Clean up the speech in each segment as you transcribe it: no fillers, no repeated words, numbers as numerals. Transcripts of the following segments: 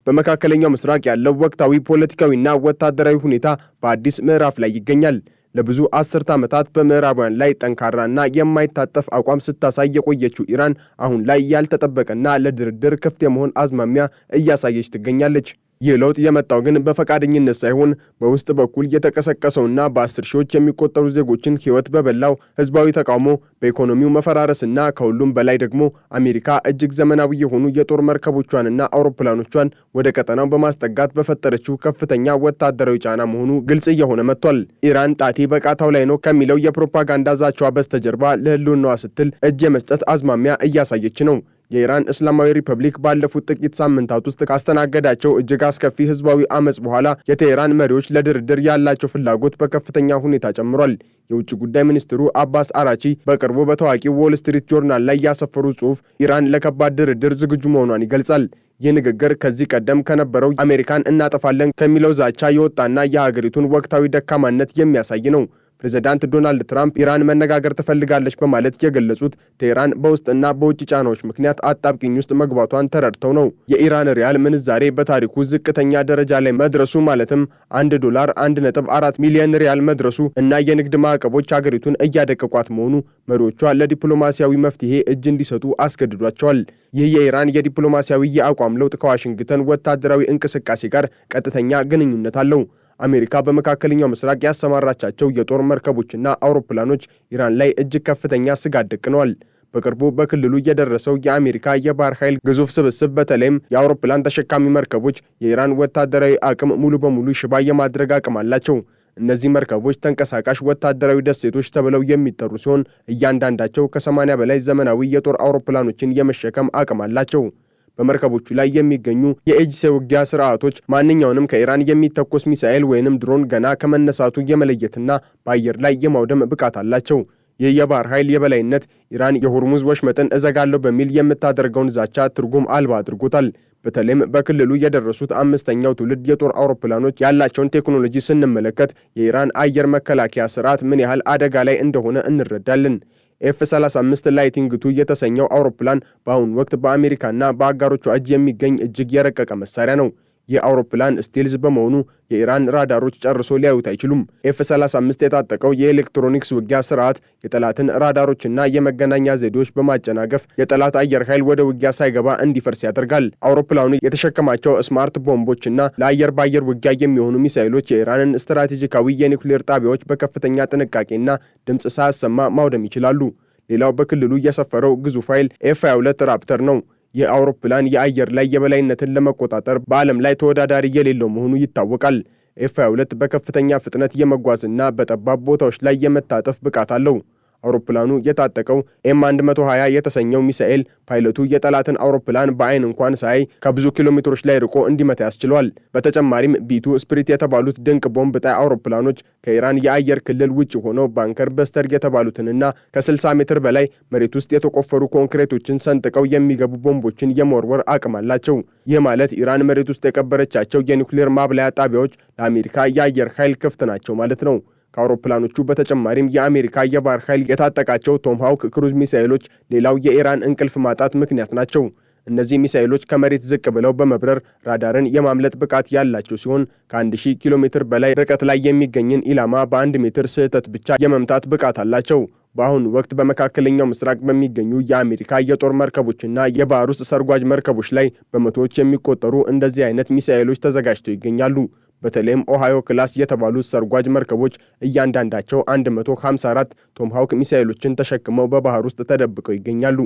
በመካከለኛው ምስራቅ ያለው ወቅታዊ ፖለቲካዊና ወታደራዊ ሁኔታ በአዲስ ምዕራፍ ላይ ይገኛል። ለብዙ አስርት ዓመታት በምዕራባውያን ላይ ጠንካራና የማይታጠፍ አቋም ስታሳይ የቆየችው ኢራን አሁን ላይ ያልተጠበቀና ለድርድር ክፍት የመሆን አዝማሚያ እያሳየች ትገኛለች። ይህ ለውጥ የመጣው ግን በፈቃደኝነት ሳይሆን በውስጥ በኩል የተቀሰቀሰውና በ10 ሺዎች የሚቆጠሩ ዜጎችን ሕይወት በበላው ህዝባዊ ተቃውሞ፣ በኢኮኖሚው መፈራረስና ከሁሉም በላይ ደግሞ አሜሪካ እጅግ ዘመናዊ የሆኑ የጦር መርከቦቿንና አውሮፕላኖቿን ወደ ቀጠናው በማስጠጋት በፈጠረችው ከፍተኛ ወታደራዊ ጫና መሆኑ ግልጽ እየሆነ መጥቷል። ኢራን ጣቴ በቃታው ላይ ነው ከሚለው የፕሮፓጋንዳ ዛቻዋ በስተጀርባ ለህልውናዋ ስትል እጅ የመስጠት አዝማሚያ እያሳየች ነው። የኢራን እስላማዊ ሪፐብሊክ ባለፉት ጥቂት ሳምንታት ውስጥ ካስተናገዳቸው እጅግ አስከፊ ህዝባዊ አመጽ በኋላ የቴህራን መሪዎች ለድርድር ያላቸው ፍላጎት በከፍተኛ ሁኔታ ጨምሯል። የውጭ ጉዳይ ሚኒስትሩ አባስ አራቺ በቅርቡ በታዋቂው ዎል ስትሪት ጆርናል ላይ ያሰፈሩ ጽሑፍ ኢራን ለከባድ ድርድር ዝግጁ መሆኗን ይገልጻል። ይህ ንግግር ከዚህ ቀደም ከነበረው አሜሪካን እናጠፋለን ከሚለው ዛቻ የወጣና የሀገሪቱን ወቅታዊ ደካማነት የሚያሳይ ነው። ፕሬዝዳንት ዶናልድ ትራምፕ ኢራን መነጋገር ትፈልጋለች በማለት የገለጹት ቴህራን በውስጥና በውጭ ጫናዎች ምክንያት አጣብቂኝ ውስጥ መግባቷን ተረድተው ነው። የኢራን ሪያል ምንዛሬ በታሪኩ ዝቅተኛ ደረጃ ላይ መድረሱ ማለትም $1 1.4 ሚሊዮን ሪያል መድረሱ እና የንግድ ማዕቀቦች ሀገሪቱን እያደቀቋት መሆኑ መሪዎቿ ለዲፕሎማሲያዊ መፍትሄ እጅ እንዲሰጡ አስገድዷቸዋል። ይህ የኢራን የዲፕሎማሲያዊ የአቋም ለውጥ ከዋሽንግተን ወታደራዊ እንቅስቃሴ ጋር ቀጥተኛ ግንኙነት አለው። አሜሪካ በመካከለኛው ምስራቅ ያሰማራቻቸው የጦር መርከቦችና አውሮፕላኖች ኢራን ላይ እጅግ ከፍተኛ ስጋት ደቅነዋል። በቅርቡ በክልሉ የደረሰው የአሜሪካ የባህር ኃይል ግዙፍ ስብስብ በተለይም የአውሮፕላን ተሸካሚ መርከቦች የኢራን ወታደራዊ አቅም ሙሉ በሙሉ ሽባ የማድረግ አቅም አላቸው። እነዚህ መርከቦች ተንቀሳቃሽ ወታደራዊ ደሴቶች ተብለው የሚጠሩ ሲሆን እያንዳንዳቸው ከ80 በላይ ዘመናዊ የጦር አውሮፕላኖችን የመሸከም አቅም አላቸው። በመርከቦቹ ላይ የሚገኙ የኤጅ ውጊያ ስርዓቶች ማንኛውንም ከኢራን የሚተኮስ ሚሳኤል ወይንም ድሮን ገና ከመነሳቱ የመለየትና በአየር ላይ የማውደም ብቃት አላቸው። ይህ የባህር ኃይል የበላይነት ኢራን የሆርሙዝ ወሽመጥን እዘጋለሁ በሚል የምታደርገውን ዛቻ ትርጉም አልባ አድርጎታል። በተለይም በክልሉ የደረሱት 5ኛው ትውልድ የጦር አውሮፕላኖች ያላቸውን ቴክኖሎጂ ስንመለከት የኢራን አየር መከላከያ ስርዓት ምን ያህል አደጋ ላይ እንደሆነ እንረዳለን። F-35 ላይቲንግ ቱ የተሰኘው አውሮፕላን በአሁኑ ወቅት በአሜሪካና በአጋሮቿ እጅ የሚገኝ እጅግ የረቀቀ መሳሪያ ነው። ይህ አውሮፕላን ስቴልዝ በመሆኑ የኢራን ራዳሮች ጨርሶ ሊያዩት አይችሉም። F-35 የታጠቀው የኤሌክትሮኒክስ ውጊያ ስርዓት የጠላትን ራዳሮችና የመገናኛ ዘዴዎች በማጨናገፍ የጠላት አየር ኃይል ወደ ውጊያ ሳይገባ እንዲፈርስ ያደርጋል። አውሮፕላኑ የተሸከማቸው ስማርት ቦምቦችና ለአየር ባየር ውጊያ የሚሆኑ ሚሳኤሎች የኢራንን ስትራቴጂካዊ የኒውክሌር ጣቢያዎች በከፍተኛ ጥንቃቄና ድምፅ ሳያሰማ ማውደም ይችላሉ። ሌላው በክልሉ የሰፈረው ግዙፍ ኃይል F-22 ራፕተር ነው። ይህ አውሮፕላን የአየር ላይ የበላይነትን ለመቆጣጠር በዓለም ላይ ተወዳዳሪ የሌለው መሆኑ ይታወቃል። F-22 በከፍተኛ ፍጥነት የመጓዝና በጠባብ ቦታዎች ላይ የመታጠፍ ብቃት አለው። አውሮፕላኑ የታጠቀው M120 የተሰኘው ሚሳኤል ፓይለቱ የጠላትን አውሮፕላን በአይን እንኳን ሳይ ከብዙ ኪሎሜትሮች ላይ ርቆ እንዲመታ ያስችለዋል። በተጨማሪም B2 ስፕሪት የተባሉት ድንቅ ቦምብ ጣይ አውሮፕላኖች ከኢራን የአየር ክልል ውጭ ሆነው ባንከር በስተር የተባሉትንና ከ60 ሜትር በላይ መሬት ውስጥ የተቆፈሩ ኮንክሪቶችን ሰንጥቀው የሚገቡ ቦምቦችን የመወርወር አቅም አላቸው። ይህ ማለት ኢራን መሬት ውስጥ የቀበረቻቸው የኒውክሌር ማብላያ ጣቢያዎች ለአሜሪካ የአየር ኃይል ክፍት ናቸው ማለት ነው። ከአውሮፕላኖቹ በተጨማሪም የአሜሪካ የባህር ኃይል የታጠቃቸው ቶምሃውክ ክሩዝ ሚሳኤሎች ሌላው የኢራን እንቅልፍ ማጣት ምክንያት ናቸው። እነዚህ ሚሳኤሎች ከመሬት ዝቅ ብለው በመብረር ራዳርን የማምለጥ ብቃት ያላቸው ሲሆን ከ1000 ኪሎ ሜትር በላይ ርቀት ላይ የሚገኝን ኢላማ በ1 ሜትር ስህተት ብቻ የመምታት ብቃት አላቸው። በአሁኑ ወቅት በመካከለኛው ምስራቅ በሚገኙ የአሜሪካ የጦር መርከቦችና የባህር ውስጥ ሰርጓጅ መርከቦች ላይ በመቶዎች የሚቆጠሩ እንደዚህ አይነት ሚሳኤሎች ተዘጋጅተው ይገኛሉ። በተለይም ኦሃዮ ክላስ የተባሉት ሰርጓጅ መርከቦች እያንዳንዳቸው 154 ቶምሃውክ ሚሳኤሎችን ተሸክመው በባህር ውስጥ ተደብቀው ይገኛሉ።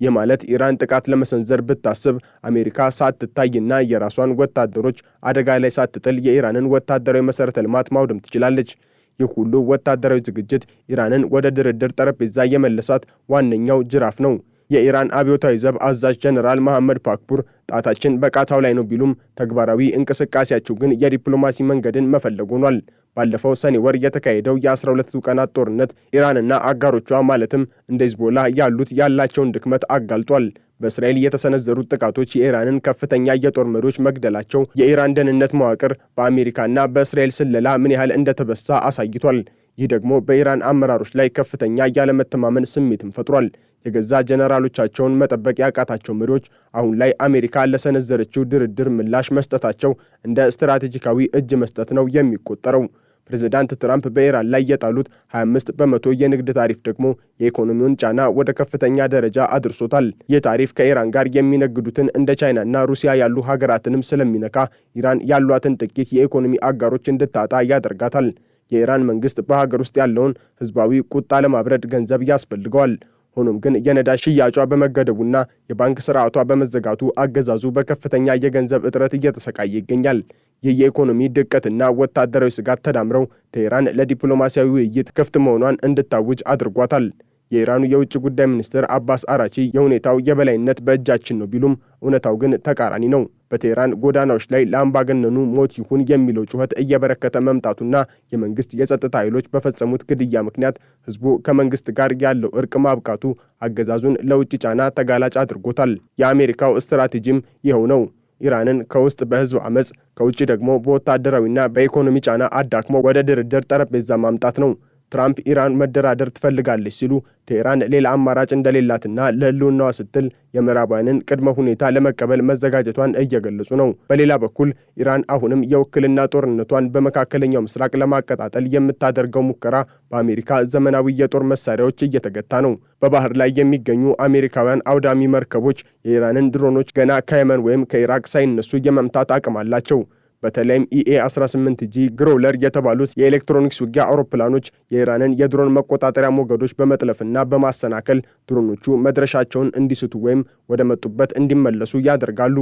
ይህ ማለት ኢራን ጥቃት ለመሰንዘር ብታስብ አሜሪካ ሳትታይና የራሷን ወታደሮች አደጋ ላይ ሳትጥል የኢራንን ወታደራዊ መሰረተ ልማት ማውደም ትችላለች። ይህ ሁሉ ወታደራዊ ዝግጅት ኢራንን ወደ ድርድር ጠረጴዛ የመለሳት ዋነኛው ጅራፍ ነው። የኢራን አብዮታዊ ዘብ አዛዥ ጀነራል መሐመድ ፓክፑር ጣታችን በቃታው ላይ ነው ቢሉም ተግባራዊ እንቅስቃሴያቸው ግን የዲፕሎማሲ መንገድን መፈለግ ሆኗል። ባለፈው ሰኔ ወር የተካሄደው የ12 ቀናት ጦርነት ኢራንና አጋሮቿ ማለትም እንደ ሂዝቦላ ያሉት ያላቸውን ድክመት አጋልጧል። በእስራኤል የተሰነዘሩት ጥቃቶች የኢራንን ከፍተኛ የጦር መሪዎች መግደላቸው የኢራን ደህንነት መዋቅር በአሜሪካና በእስራኤል ስለላ ምን ያህል እንደተበሳ አሳይቷል። ይህ ደግሞ በኢራን አመራሮች ላይ ከፍተኛ ያለመተማመን ስሜትን ፈጥሯል። የገዛ ጀነራሎቻቸውን መጠበቅ ያቃታቸው መሪዎች አሁን ላይ አሜሪካ ለሰነዘረችው ድርድር ምላሽ መስጠታቸው እንደ ስትራቴጂካዊ እጅ መስጠት ነው የሚቆጠረው። ፕሬዝዳንት ትራምፕ በኢራን ላይ የጣሉት 25 በመቶ የንግድ ታሪፍ ደግሞ የኢኮኖሚውን ጫና ወደ ከፍተኛ ደረጃ አድርሶታል። ይህ ታሪፍ ከኢራን ጋር የሚነግዱትን እንደ ቻይናና ሩሲያ ያሉ ሀገራትንም ስለሚነካ ኢራን ያሏትን ጥቂት የኢኮኖሚ አጋሮች እንድታጣ ያደርጋታል። የኢራን መንግስት በሀገር ውስጥ ያለውን ህዝባዊ ቁጣ ለማብረድ ገንዘብ ያስፈልገዋል። ሆኖም ግን የነዳጅ ሽያጯ በመገደቡና የባንክ ስርዓቷ በመዘጋቱ አገዛዙ በከፍተኛ የገንዘብ እጥረት እየተሰቃየ ይገኛል። ይህ የኢኮኖሚ ድቀትና ወታደራዊ ስጋት ተዳምረው ቴህራን ለዲፕሎማሲያዊ ውይይት ክፍት መሆኗን እንድታውጅ አድርጓታል። የኢራኑ የውጭ ጉዳይ ሚኒስትር አባስ አራቺ የሁኔታው የበላይነት በእጃችን ነው ቢሉም እውነታው ግን ተቃራኒ ነው። በቴህራን ጎዳናዎች ላይ ለአምባገነኑ ሞት ይሁን የሚለው ጩኸት እየበረከተ መምጣቱና የመንግስት የጸጥታ ኃይሎች በፈጸሙት ግድያ ምክንያት ህዝቡ ከመንግስት ጋር ያለው እርቅ ማብቃቱ አገዛዙን ለውጭ ጫና ተጋላጭ አድርጎታል። የአሜሪካው ስትራቴጂም ይኸው ነው። ኢራንን ከውስጥ በህዝብ አመጽ፣ ከውጭ ደግሞ በወታደራዊና በኢኮኖሚ ጫና አዳክሞ ወደ ድርድር ጠረጴዛ ማምጣት ነው። ትራምፕ ኢራን መደራደር ትፈልጋለች ሲሉ ቴህራን ሌላ አማራጭ እንደሌላትና ለህልውናዋ ስትል የምዕራባውያንን ቅድመ ሁኔታ ለመቀበል መዘጋጀቷን እየገለጹ ነው። በሌላ በኩል ኢራን አሁንም የውክልና ጦርነቷን በመካከለኛው ምስራቅ ለማቀጣጠል የምታደርገው ሙከራ በአሜሪካ ዘመናዊ የጦር መሳሪያዎች እየተገታ ነው። በባህር ላይ የሚገኙ አሜሪካውያን አውዳሚ መርከቦች የኢራንን ድሮኖች ገና ከየመን ወይም ከኢራቅ ሳይነሱ የመምታት አቅም አላቸው። በተለይም ኢኤ-18ጂ ግሮውለር የተባሉት የኤሌክትሮኒክስ ውጊያ አውሮፕላኖች የኢራንን የድሮን መቆጣጠሪያ ሞገዶች በመጥለፍና በማሰናከል ድሮኖቹ መድረሻቸውን እንዲስቱ ወይም ወደ መጡበት እንዲመለሱ ያደርጋሉ።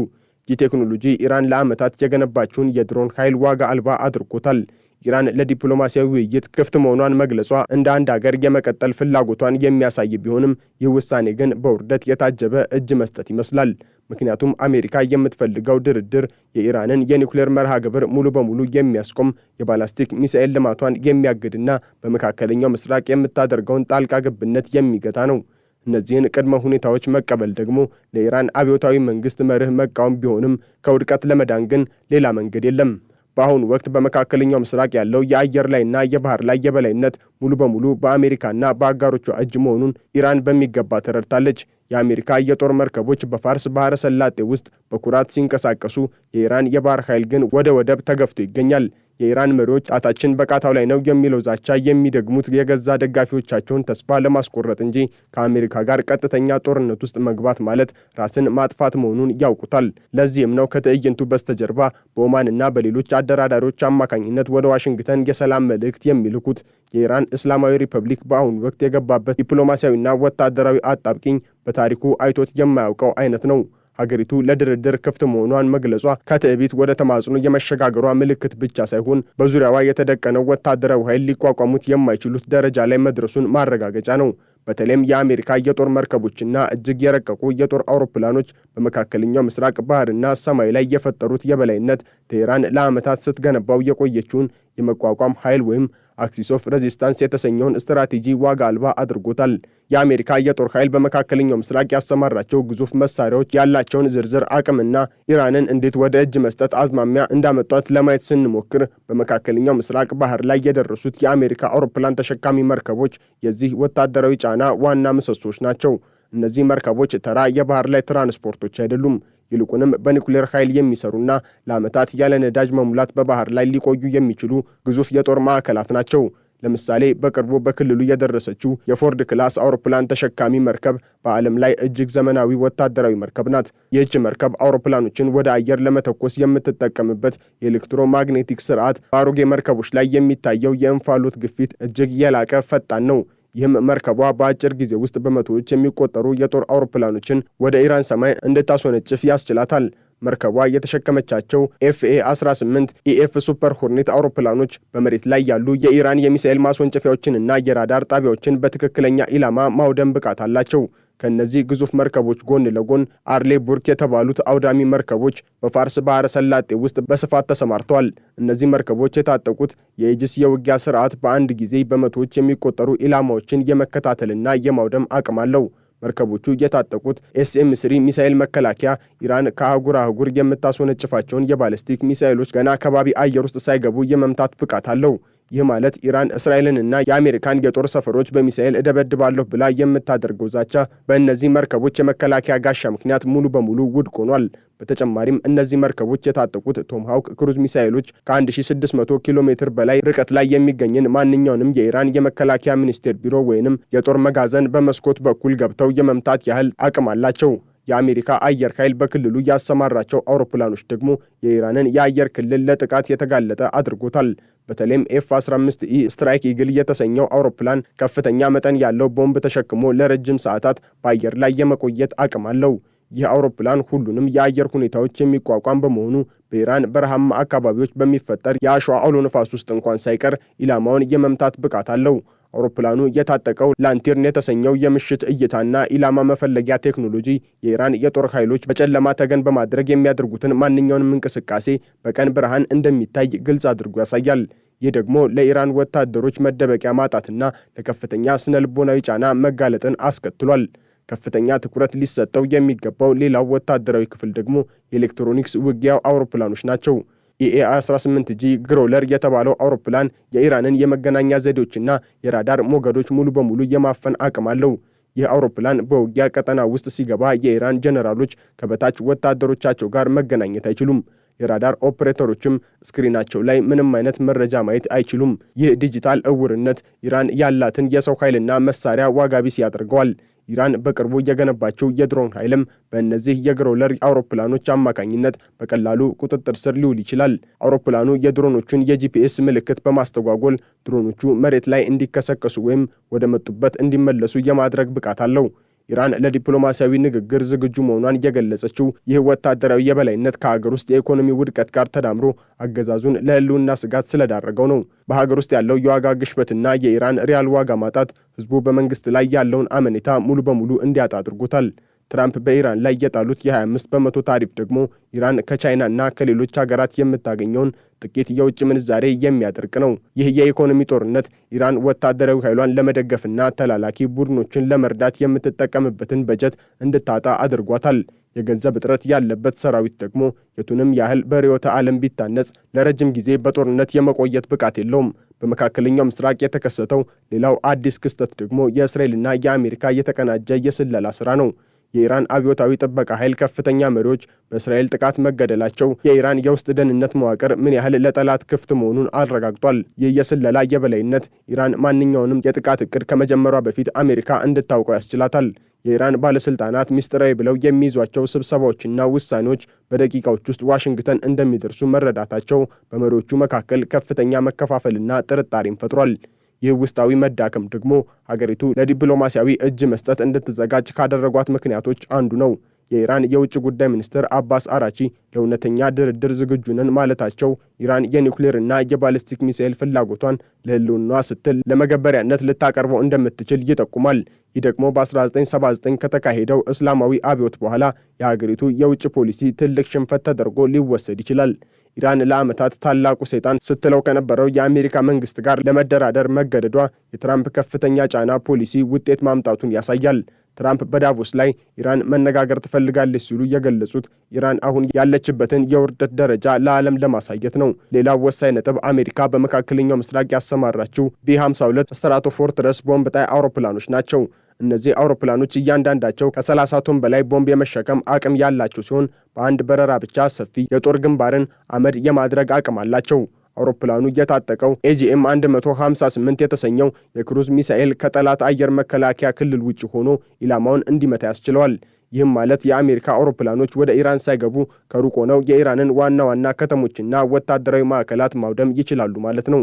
ይህ ቴክኖሎጂ ኢራን ለዓመታት የገነባችውን የድሮን ኃይል ዋጋ አልባ አድርጎታል። ኢራን ለዲፕሎማሲያዊ ውይይት ክፍት መሆኗን መግለጿ እንደ አንድ ሀገር የመቀጠል ፍላጎቷን የሚያሳይ ቢሆንም ይህ ውሳኔ ግን በውርደት የታጀበ እጅ መስጠት ይመስላል። ምክንያቱም አሜሪካ የምትፈልገው ድርድር የኢራንን የኒውክሌር መርሃ ግብር ሙሉ በሙሉ የሚያስቆም፣ የባላስቲክ ሚሳኤል ልማቷን የሚያግድና በመካከለኛው ምስራቅ የምታደርገውን ጣልቃ ገብነት የሚገታ ነው። እነዚህን ቅድመ ሁኔታዎች መቀበል ደግሞ ለኢራን አብዮታዊ መንግስት መርህ መቃወም ቢሆንም ከውድቀት ለመዳን ግን ሌላ መንገድ የለም። በአሁኑ ወቅት በመካከለኛው ምስራቅ ያለው የአየር ላይና የባህር ላይ የበላይነት ሙሉ በሙሉ በአሜሪካና በአጋሮቿ እጅ መሆኑን ኢራን በሚገባ ተረድታለች። የአሜሪካ የጦር መርከቦች በፋርስ ባህረ ሰላጤ ውስጥ በኩራት ሲንቀሳቀሱ፣ የኢራን የባህር ኃይል ግን ወደ ወደብ ተገፍቶ ይገኛል። የኢራን መሪዎች ጣታችን በቃታው ላይ ነው የሚለው ዛቻ የሚደግሙት የገዛ ደጋፊዎቻቸውን ተስፋ ለማስቆረጥ እንጂ ከአሜሪካ ጋር ቀጥተኛ ጦርነት ውስጥ መግባት ማለት ራስን ማጥፋት መሆኑን ያውቁታል። ለዚህም ነው ከትዕይንቱ በስተጀርባ በኦማንና በሌሎች አደራዳሪዎች አማካኝነት ወደ ዋሽንግተን የሰላም መልእክት የሚልኩት። የኢራን እስላማዊ ሪፐብሊክ በአሁኑ ወቅት የገባበት ዲፕሎማሲያዊና ወታደራዊ አጣብቂኝ በታሪኩ አይቶት የማያውቀው አይነት ነው። ሀገሪቱ ለድርድር ክፍት መሆኗን መግለጿ ከትዕቢት ወደ ተማጽኖ የመሸጋገሯ ምልክት ብቻ ሳይሆን በዙሪያዋ የተደቀነው ወታደራዊ ኃይል ሊቋቋሙት የማይችሉት ደረጃ ላይ መድረሱን ማረጋገጫ ነው። በተለይም የአሜሪካ የጦር መርከቦችና እጅግ የረቀቁ የጦር አውሮፕላኖች በመካከለኛው ምስራቅ ባህርና ሰማይ ላይ የፈጠሩት የበላይነት ቴህራን ለዓመታት ስትገነባው የቆየችውን የመቋቋም ኃይል ወይም አክሲስ ኦፍ ሬዚስታንስ የተሰኘውን ስትራቴጂ ዋጋ አልባ አድርጎታል። የአሜሪካ የጦር ኃይል በመካከለኛው ምስራቅ ያሰማራቸው ግዙፍ መሳሪያዎች ያላቸውን ዝርዝር አቅምና ኢራንን እንዴት ወደ እጅ መስጠት አዝማሚያ እንዳመጧት ለማየት ስንሞክር በመካከለኛው ምስራቅ ባህር ላይ የደረሱት የአሜሪካ አውሮፕላን ተሸካሚ መርከቦች የዚህ ወታደራዊ ጫና ዋና ምሰሶች ናቸው። እነዚህ መርከቦች ተራ የባህር ላይ ትራንስፖርቶች አይደሉም። ይልቁንም በኒውክሌር ኃይል የሚሰሩና ለዓመታት ያለ ነዳጅ መሙላት በባህር ላይ ሊቆዩ የሚችሉ ግዙፍ የጦር ማዕከላት ናቸው። ለምሳሌ በቅርቡ በክልሉ የደረሰችው የፎርድ ክላስ አውሮፕላን ተሸካሚ መርከብ በዓለም ላይ እጅግ ዘመናዊ ወታደራዊ መርከብ ናት። ይህች መርከብ አውሮፕላኖችን ወደ አየር ለመተኮስ የምትጠቀምበት የኤሌክትሮማግኔቲክ ስርዓት በአሮጌ መርከቦች ላይ የሚታየው የእንፋሎት ግፊት እጅግ የላቀ ፈጣን ነው። ይህም መርከቧ በአጭር ጊዜ ውስጥ በመቶዎች የሚቆጠሩ የጦር አውሮፕላኖችን ወደ ኢራን ሰማይ እንድታስወነጭፍ ያስችላታል። መርከቧ የተሸከመቻቸው ኤፍኤ-18 ኢኤፍ ሱፐር ሆርኔት አውሮፕላኖች በመሬት ላይ ያሉ የኢራን የሚሳኤል ማስወንጨፊያዎችንና የራዳር ጣቢያዎችን በትክክለኛ ኢላማ ማውደም ብቃት አላቸው። ከነዚህ ግዙፍ መርከቦች ጎን ለጎን አርሌ ቡርክ የተባሉት አውዳሚ መርከቦች በፋርስ ባህረ ሰላጤ ውስጥ በስፋት ተሰማርተዋል። እነዚህ መርከቦች የታጠቁት የኢጅስ የውጊያ ስርዓት በአንድ ጊዜ በመቶዎች የሚቆጠሩ ኢላማዎችን የመከታተልና የማውደም አቅም አለው። መርከቦቹ የታጠቁት ኤስኤም-3 ሚሳኤል መከላከያ ኢራን ከአህጉር አህጉር የምታስወነጭፋቸውን የባለስቲክ ሚሳኤሎች ገና ከባቢ አየር ውስጥ ሳይገቡ የመምታት ብቃት አለው። ይህ ማለት ኢራን እስራኤልንና የአሜሪካን የጦር ሰፈሮች በሚሳኤል እደበድባለሁ ብላ የምታደርገው ዛቻ በእነዚህ መርከቦች የመከላከያ ጋሻ ምክንያት ሙሉ በሙሉ ውድቅ ሆኗል። በተጨማሪም እነዚህ መርከቦች የታጠቁት ቶምሃውክ ክሩዝ ሚሳኤሎች ከ1600 ኪሎ ሜትር በላይ ርቀት ላይ የሚገኝን ማንኛውንም የኢራን የመከላከያ ሚኒስቴር ቢሮ ወይንም የጦር መጋዘን በመስኮት በኩል ገብተው የመምታት ያህል አቅም አላቸው። የአሜሪካ አየር ኃይል በክልሉ ያሰማራቸው አውሮፕላኖች ደግሞ የኢራንን የአየር ክልል ለጥቃት የተጋለጠ አድርጎታል። በተለይም F-15E ስትራይክ ኢግል የተሰኘው አውሮፕላን ከፍተኛ መጠን ያለው ቦምብ ተሸክሞ ለረጅም ሰዓታት በአየር ላይ የመቆየት አቅም አለው። ይህ አውሮፕላን ሁሉንም የአየር ሁኔታዎች የሚቋቋም በመሆኑ በኢራን በረሃማ አካባቢዎች በሚፈጠር የአሸዋ አውሎ ነፋስ ውስጥ እንኳን ሳይቀር ኢላማውን የመምታት ብቃት አለው። አውሮፕላኑ የታጠቀው ላንቲርን የተሰኘው የምሽት እይታና ኢላማ መፈለጊያ ቴክኖሎጂ የኢራን የጦር ኃይሎች በጨለማ ተገን በማድረግ የሚያደርጉትን ማንኛውንም እንቅስቃሴ በቀን ብርሃን እንደሚታይ ግልጽ አድርጎ ያሳያል። ይህ ደግሞ ለኢራን ወታደሮች መደበቂያ ማጣትና ለከፍተኛ ስነልቦናዊ ጫና መጋለጥን አስከትሏል። ከፍተኛ ትኩረት ሊሰጠው የሚገባው ሌላው ወታደራዊ ክፍል ደግሞ የኤሌክትሮኒክስ ውጊያው አውሮፕላኖች ናቸው። EA-18G ግሮለር የተባለው አውሮፕላን የኢራንን የመገናኛ ዘዴዎችና የራዳር ሞገዶች ሙሉ በሙሉ የማፈን አቅም አለው። ይህ አውሮፕላን በውጊያ ቀጠና ውስጥ ሲገባ የኢራን ጀነራሎች ከበታች ወታደሮቻቸው ጋር መገናኘት አይችሉም። የራዳር ኦፕሬተሮችም ስክሪናቸው ላይ ምንም አይነት መረጃ ማየት አይችሉም። ይህ ዲጂታል እውርነት ኢራን ያላትን የሰው ኃይልና መሳሪያ ዋጋ ቢስ ያደርገዋል። ኢራን በቅርቡ የገነባቸው የድሮን ኃይልም በእነዚህ የግሮለር አውሮፕላኖች አማካኝነት በቀላሉ ቁጥጥር ስር ሊውል ይችላል። አውሮፕላኑ የድሮኖቹን የጂፒኤስ ምልክት በማስተጓጎል ድሮኖቹ መሬት ላይ እንዲከሰከሱ ወይም ወደ መጡበት እንዲመለሱ የማድረግ ብቃት አለው። ኢራን ለዲፕሎማሲያዊ ንግግር ዝግጁ መሆኗን የገለጸችው ይህ ወታደራዊ የበላይነት ከሀገር ውስጥ የኢኮኖሚ ውድቀት ጋር ተዳምሮ አገዛዙን ለህልውና ስጋት ስለዳረገው ነው። በሀገር ውስጥ ያለው የዋጋ ግሽበትና የኢራን ሪያል ዋጋ ማጣት ህዝቡ በመንግስት ላይ ያለውን አመኔታ ሙሉ በሙሉ እንዲያጣ አድርጎታል። ትራምፕ በኢራን ላይ የጣሉት የ25 በመቶ ታሪፍ ደግሞ ኢራን ከቻይናና ከሌሎች ሀገራት የምታገኘውን ጥቂት የውጭ ምንዛሬ የሚያደርቅ ነው። ይህ የኢኮኖሚ ጦርነት ኢራን ወታደራዊ ኃይሏን ለመደገፍና ተላላኪ ቡድኖችን ለመርዳት የምትጠቀምበትን በጀት እንድታጣ አድርጓታል። የገንዘብ እጥረት ያለበት ሰራዊት ደግሞ የቱንም ያህል በርዕዮተ ዓለም ቢታነጽ ለረጅም ጊዜ በጦርነት የመቆየት ብቃት የለውም። በመካከለኛው ምስራቅ የተከሰተው ሌላው አዲስ ክስተት ደግሞ የእስራኤልና የአሜሪካ የተቀናጀ የስለላ ሥራ ነው። የኢራን አብዮታዊ ጥበቃ ኃይል ከፍተኛ መሪዎች በእስራኤል ጥቃት መገደላቸው የኢራን የውስጥ ደህንነት መዋቅር ምን ያህል ለጠላት ክፍት መሆኑን አረጋግጧል። ይህ የስለላ የበላይነት ኢራን ማንኛውንም የጥቃት እቅድ ከመጀመሯ በፊት አሜሪካ እንድታውቀው ያስችላታል። የኢራን ባለስልጣናት ሚስጥራዊ ብለው የሚይዟቸው ስብሰባዎችና ውሳኔዎች በደቂቃዎች ውስጥ ዋሽንግተን እንደሚደርሱ መረዳታቸው በመሪዎቹ መካከል ከፍተኛ መከፋፈልና ጥርጣሬን ፈጥሯል። ይህ ውስጣዊ መዳከም ደግሞ ሀገሪቱ ለዲፕሎማሲያዊ እጅ መስጠት እንድትዘጋጅ ካደረጓት ምክንያቶች አንዱ ነው። የኢራን የውጭ ጉዳይ ሚኒስትር አባስ አራቺ ለእውነተኛ ድርድር ዝግጁ ነን ማለታቸው ኢራን የኒውክሌርና የባሊስቲክ ሚሳኤል ፍላጎቷን ለህልውናዋ ስትል ለመገበሪያነት ልታቀርበው እንደምትችል ይጠቁማል። ይህ ደግሞ በ1979 ከተካሄደው እስላማዊ አብዮት በኋላ የሀገሪቱ የውጭ ፖሊሲ ትልቅ ሽንፈት ተደርጎ ሊወሰድ ይችላል። ኢራን ለዓመታት ታላቁ ሰይጣን ስትለው ከነበረው የአሜሪካ መንግስት ጋር ለመደራደር መገደዷ የትራምፕ ከፍተኛ ጫና ፖሊሲ ውጤት ማምጣቱን ያሳያል። ትራምፕ በዳቮስ ላይ ኢራን መነጋገር ትፈልጋለች ሲሉ የገለጹት ኢራን አሁን ያለችበትን የውርደት ደረጃ ለዓለም ለማሳየት ነው። ሌላው ወሳኝ ነጥብ አሜሪካ በመካከለኛው ምስራቅ ያሰማራችው B-52 ስትራቶፎርትረስ ቦምብ ጣይ አውሮፕላኖች ናቸው። እነዚህ አውሮፕላኖች እያንዳንዳቸው ከ30 ቶን በላይ ቦምብ የመሸከም አቅም ያላቸው ሲሆን በአንድ በረራ ብቻ ሰፊ የጦር ግንባርን አመድ የማድረግ አቅም አላቸው። አውሮፕላኑ የታጠቀው AGM-158 የተሰኘው የክሩዝ ሚሳኤል ከጠላት አየር መከላከያ ክልል ውጭ ሆኖ ኢላማውን እንዲመታ ያስችለዋል። ይህም ማለት የአሜሪካ አውሮፕላኖች ወደ ኢራን ሳይገቡ ከሩቅ ሆነው የኢራንን ዋና ዋና ከተሞችና ወታደራዊ ማዕከላት ማውደም ይችላሉ ማለት ነው።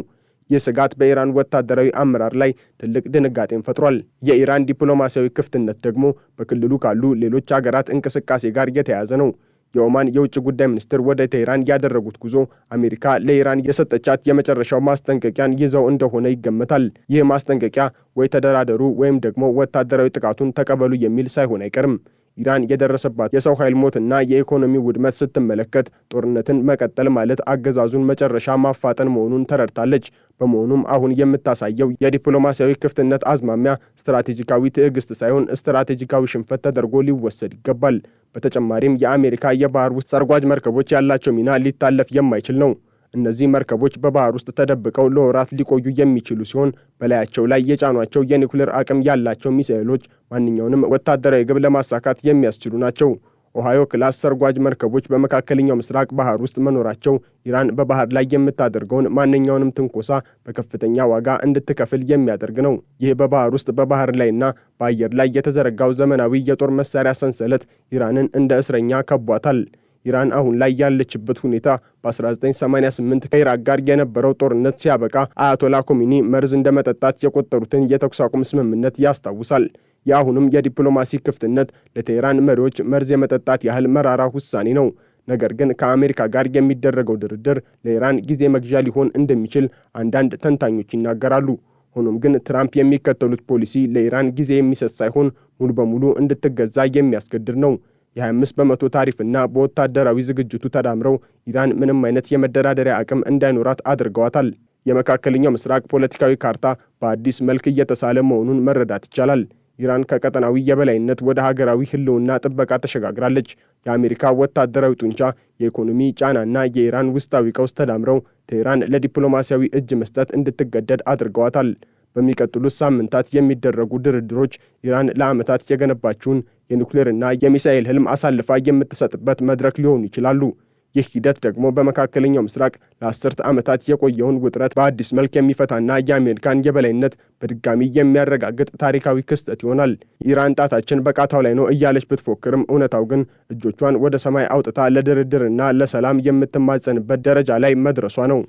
ይህ ስጋት በኢራን ወታደራዊ አመራር ላይ ትልቅ ድንጋጤን ፈጥሯል። የኢራን ዲፕሎማሲያዊ ክፍትነት ደግሞ በክልሉ ካሉ ሌሎች ሀገራት እንቅስቃሴ ጋር የተያያዘ ነው። የኦማን የውጭ ጉዳይ ሚኒስትር ወደ ቴህራን ያደረጉት ጉዞ አሜሪካ ለኢራን የሰጠቻት የመጨረሻው ማስጠንቀቂያን ይዘው እንደሆነ ይገመታል። ይህ ማስጠንቀቂያ ወይ ተደራደሩ ወይም ደግሞ ወታደራዊ ጥቃቱን ተቀበሉ የሚል ሳይሆን አይቀርም። ኢራን የደረሰባት የሰው ኃይል ሞትና የኢኮኖሚ ውድመት ስትመለከት ጦርነትን መቀጠል ማለት አገዛዙን መጨረሻ ማፋጠን መሆኑን ተረድታለች። በመሆኑም አሁን የምታሳየው የዲፕሎማሲያዊ ክፍትነት አዝማሚያ ስትራቴጂካዊ ትዕግስት ሳይሆን ስትራቴጂካዊ ሽንፈት ተደርጎ ሊወሰድ ይገባል። በተጨማሪም የአሜሪካ የባህር ውስጥ ሰርጓጅ መርከቦች ያላቸው ሚና ሊታለፍ የማይችል ነው። እነዚህ መርከቦች በባህር ውስጥ ተደብቀው ለወራት ሊቆዩ የሚችሉ ሲሆን በላያቸው ላይ የጫኗቸው የኒውክሌር አቅም ያላቸው ሚሳኤሎች ማንኛውንም ወታደራዊ ግብ ለማሳካት የሚያስችሉ ናቸው። ኦሃዮ ክላስ ሰርጓጅ መርከቦች በመካከለኛው ምስራቅ ባህር ውስጥ መኖራቸው ኢራን በባህር ላይ የምታደርገውን ማንኛውንም ትንኮሳ በከፍተኛ ዋጋ እንድትከፍል የሚያደርግ ነው። ይህ በባህር ውስጥ በባህር ላይና በአየር ላይ የተዘረጋው ዘመናዊ የጦር መሳሪያ ሰንሰለት ኢራንን እንደ እስረኛ ከቧታል። ኢራን አሁን ላይ ያለችበት ሁኔታ በ1988 ከኢራቅ ጋር የነበረው ጦርነት ሲያበቃ አያቶላ ኮሚኒ መርዝ እንደመጠጣት የቆጠሩትን የተኩስ አቁም ስምምነት ያስታውሳል። የአሁኑም የዲፕሎማሲ ክፍትነት ለቴህራን መሪዎች መርዝ የመጠጣት ያህል መራራ ውሳኔ ነው። ነገር ግን ከአሜሪካ ጋር የሚደረገው ድርድር ለኢራን ጊዜ መግዣ ሊሆን እንደሚችል አንዳንድ ተንታኞች ይናገራሉ። ሆኖም ግን ትራምፕ የሚከተሉት ፖሊሲ ለኢራን ጊዜ የሚሰጥ ሳይሆን ሙሉ በሙሉ እንድትገዛ የሚያስገድድ ነው። የ25 በመቶ ታሪፍና በወታደራዊ ዝግጅቱ ተዳምረው ኢራን ምንም አይነት የመደራደሪያ አቅም እንዳይኖራት አድርገዋታል። የመካከለኛው ምስራቅ ፖለቲካዊ ካርታ በአዲስ መልክ እየተሳለ መሆኑን መረዳት ይቻላል። ኢራን ከቀጠናዊ የበላይነት ወደ ሀገራዊ ህልውና ጥበቃ ተሸጋግራለች። የአሜሪካ ወታደራዊ ጡንቻ፣ የኢኮኖሚ ጫናና የኢራን ውስጣዊ ቀውስ ተዳምረው ቴህራን ለዲፕሎማሲያዊ እጅ መስጠት እንድትገደድ አድርገዋታል። በሚቀጥሉት ሳምንታት የሚደረጉ ድርድሮች ኢራን ለዓመታት የገነባችውን የኒውክሌርና የሚሳኤል ህልም አሳልፋ የምትሰጥበት መድረክ ሊሆኑ ይችላሉ። ይህ ሂደት ደግሞ በመካከለኛው ምስራቅ ለ10 ዓመታት የቆየውን ውጥረት በአዲስ መልክ የሚፈታና የአሜሪካን የበላይነት በድጋሚ የሚያረጋግጥ ታሪካዊ ክስተት ይሆናል። ኢራን ጣታችን በቃታው ላይ ነው እያለች ብትፎክርም እውነታው ግን እጆቿን ወደ ሰማይ አውጥታ ለድርድርና ለሰላም የምትማጸንበት ደረጃ ላይ መድረሷ ነው።